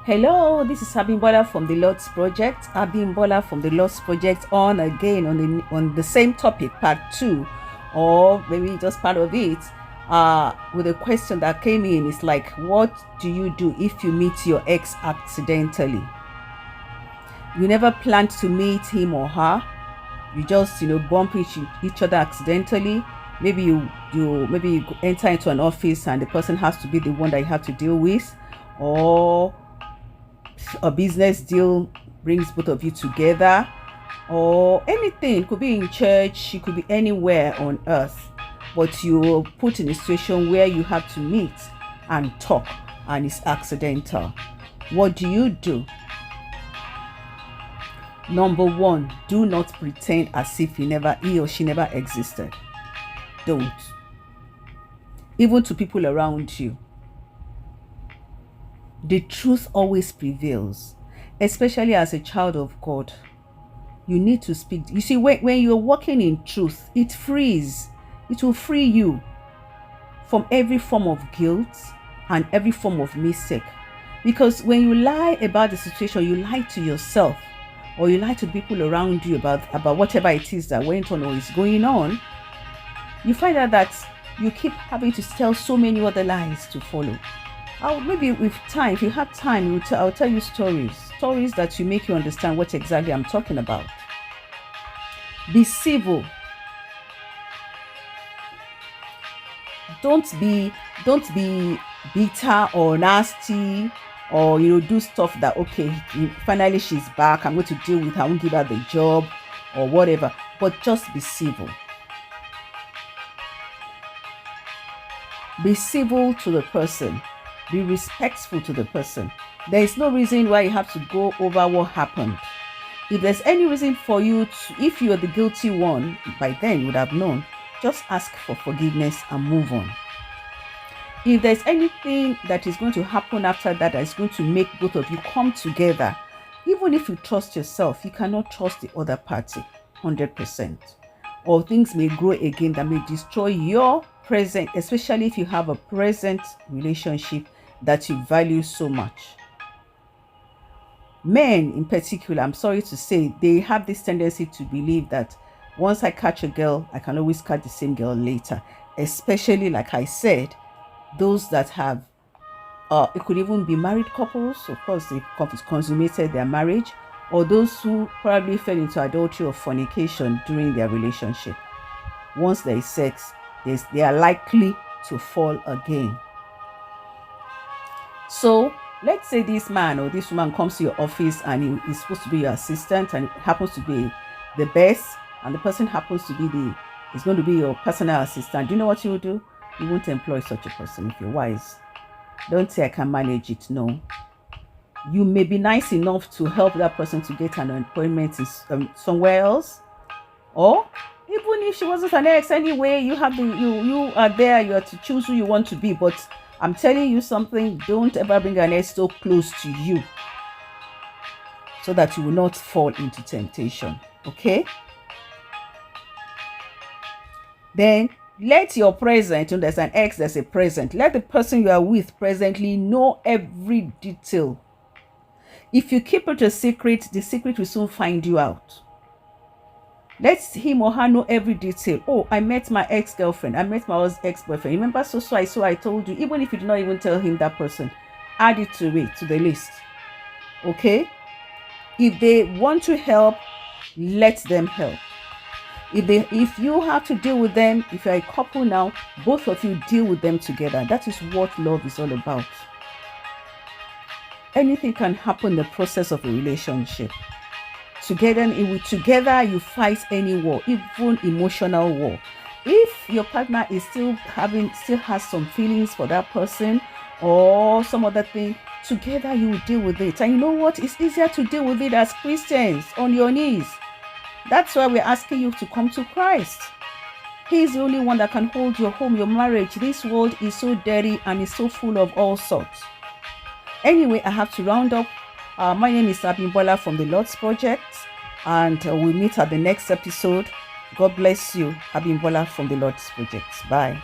Hello, this is Abimbola from the Lord's Project. Abimbola from the Lord's Project on again on the same topic, part 2, or maybe just part of it. With a question that came in, it's like, what do you do if you meet your ex accidentally? You never planned to meet him or her. You just bump each other accidentally. Maybe you enter into an office and the person has to be the one that you have to deal with, or a business deal brings both of you together, or anything. It could be in church, it could be anywhere on earth, but you're put in a situation where you have to meet and talk and it's accidental. What do you do? Number one, do not pretend as if he or she never existed. Don't. Even to people around you. The truth always prevails, especially as a child of God. You need to speak. You see, when you're walking in truth, it will free you from every form of guilt and every form of mistake. Because when you lie about the situation, you lie to yourself, or you lie to people around you about whatever it is that went on or is going on, you find out that you keep having to tell so many other lies to follow. Maybe with time, if you have time, I'll tell you stories that will make you understand what exactly I'm talking about. Be civil. Don't be bitter or nasty, or do stuff that, okay, finally she's back, I'm going to deal with her, I won't give her the job or whatever. But just be civil. Be civil to the person. Be respectful to the person. There is no reason why you have to go over what happened. If there's any reason for you to, if you are the guilty one, by then you would have known, just ask for forgiveness and move on. If there's anything that is going to happen after that is going to make both of you come together, even if you trust yourself, you cannot trust the other party 100%. Or things may grow again that may destroy your present, especially if you have a present relationship that you value so much. Men in particular, I'm sorry to say, they have this tendency to believe that once I catch a girl, I can always catch the same girl later. Especially, like I said, those that have, it could even be married couples, of course, they've consummated their marriage, or those who probably fell into adultery or fornication during their relationship. Once there is sex, they are likely to fall again. So let's say this man or this woman comes to your office and he is supposed to be your assistant, and it happens to be the best, and the person happens to be is going to be your personal assistant. Do you know what you will do? You won't employ such a person if you're wise. Don't say I can manage it. No. You may be nice enough to help that person to get an employment somewhere else, or even if she wasn't an ex anyway, you are there. You are to choose who you want to be. But I'm telling you something: don't ever bring an ex so close to you, so that you will not fall into temptation. Okay? Then let your present, when there's an ex, there's a present. Let the person you are with presently know every detail. If you keep it a secret, the secret will soon find you out. Let him or her know every detail. Oh, I met my ex-girlfriend. I met my ex-boyfriend. Remember, so I told you. Even if you did not even tell him that person, add it to the list. Okay? If they want to help, let them help. If you have to deal with them, if you're a couple now, both of you deal with them together. That is what love is all about. Anything can happen in the process of a relationship. Together you fight any war, even emotional war. If your partner is still has some feelings for that person or some other thing, together you will deal with it. And you know what? It's easier to deal with it as Christians on your knees. That's why we're asking you to come to Christ. He is the only one that can hold your home, your marriage. This world is so dirty and is so full of all sorts. Anyway, I have to round up. My name is Abimbola from the Lord's Project, and we'll meet at the next episode. God bless you. Abimbola from the Lord's Project. Bye.